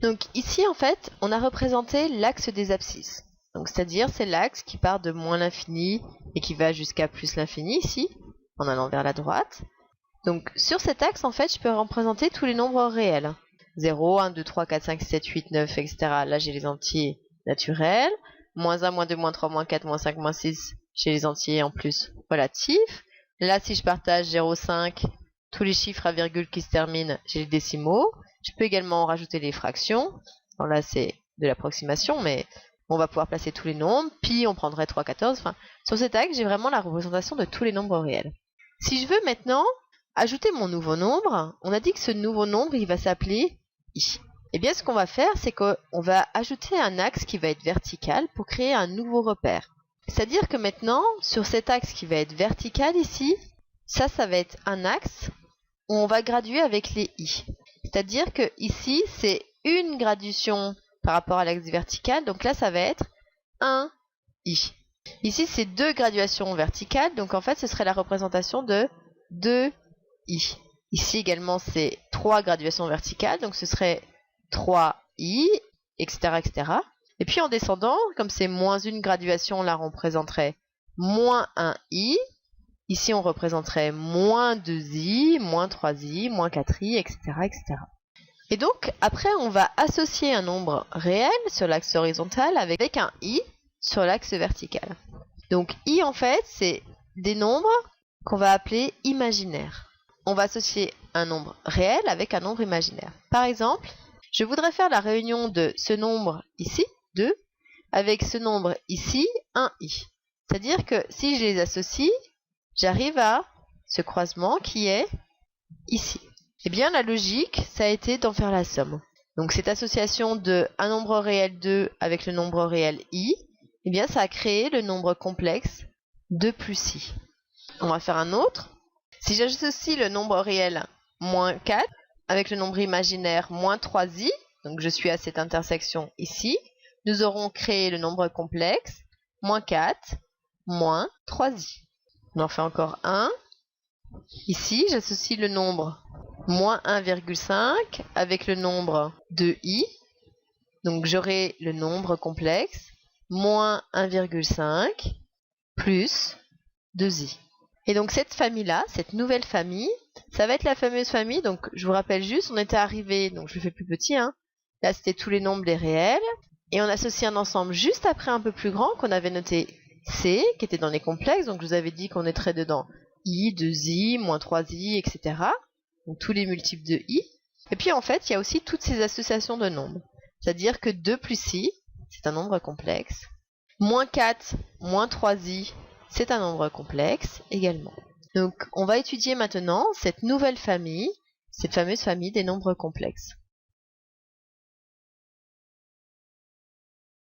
Donc ici, en fait, on a représenté l'axe des abscisses. Donc c'est-à-dire, c'est l'axe qui part de moins l'infini et qui va jusqu'à plus l'infini, ici, en allant vers la droite. Donc sur cet axe, en fait, je peux représenter tous les nombres réels. 0, 1, 2, 3, 4, 5, 6, 7, 8, 9, etc. Là, j'ai les entiers naturels. Moins 1, moins 2, moins 3, moins 4, moins 5, moins 6, j'ai les entiers en plus relatifs. Là, si je partage 0, 5, tous les chiffres à virgule qui se terminent, j'ai les décimaux. Je peux également rajouter les fractions. Alors là, c'est de l'approximation, mais on va pouvoir placer tous les nombres. Pi, on prendrait 3, 14. Enfin, sur cet axe, j'ai vraiment la représentation de tous les nombres réels. Si je veux maintenant ajouter mon nouveau nombre, on a dit que ce nouveau nombre, il va s'appeler i. Eh bien, ce qu'on va faire, c'est qu'on va ajouter un axe qui va être vertical pour créer un nouveau repère. C'est-à-dire que maintenant, sur cet axe qui va être vertical ici, ça va être un axe où on va graduer avec les i. C'est-à-dire que ici, c'est une graduation par rapport à l'axe vertical. Donc là, ça va être 1 i. Ici, c'est deux graduations verticales. Donc en fait, ce serait la représentation de 2 i. Ici également, c'est 3 graduations verticales. Donc ce serait 3i, etc., etc. Et puis en descendant, comme c'est moins une graduation, là, on représenterait moins 1i. Ici, on représenterait moins 2i, moins 3i, moins 4i, etc., etc. Et donc, après, on va associer un nombre réel sur l'axe horizontal avec un i sur l'axe vertical. Donc, i, en fait, c'est des nombres qu'on va appeler imaginaires. On va associer un nombre réel avec un nombre imaginaire. Par exemple, je voudrais faire la réunion de ce nombre ici, 2, avec ce nombre ici, 1i. C'est-à-dire que si je les associe, j'arrive à ce croisement qui est ici. Eh bien, la logique, ça a été d'en faire la somme. Donc, cette association de un nombre réel 2 avec le nombre réel i, eh bien, ça a créé le nombre complexe 2 plus i. On va faire un autre. Si j'associe le nombre réel moins 4 avec le nombre imaginaire moins 3i, donc je suis à cette intersection ici, nous aurons créé le nombre complexe moins 4 moins 3i. On en fait encore un. Ici, j'associe le nombre moins 1,5 avec le nombre 2i. Donc j'aurai le nombre complexe moins 1,5 plus 2i. Et donc cette famille-là, cette nouvelle famille, ça va être la fameuse famille. Donc je vous rappelle juste, on était arrivé, donc je le fais plus petit, hein. Là c'était tous les nombres des réels. Et on associe un ensemble juste après un peu plus grand qu'on avait noté C, qui était dans les complexes. Donc je vous avais dit qu'on mettrait dedans i, 2i, moins 3i, etc. Donc tous les multiples de i. Et puis en fait, il y a aussi toutes ces associations de nombres. C'est-à-dire que 2 plus i, c'est un nombre complexe. Moins 4, moins 3i, c'est un nombre complexe également. Donc on va étudier maintenant cette nouvelle famille, cette fameuse famille des nombres complexes.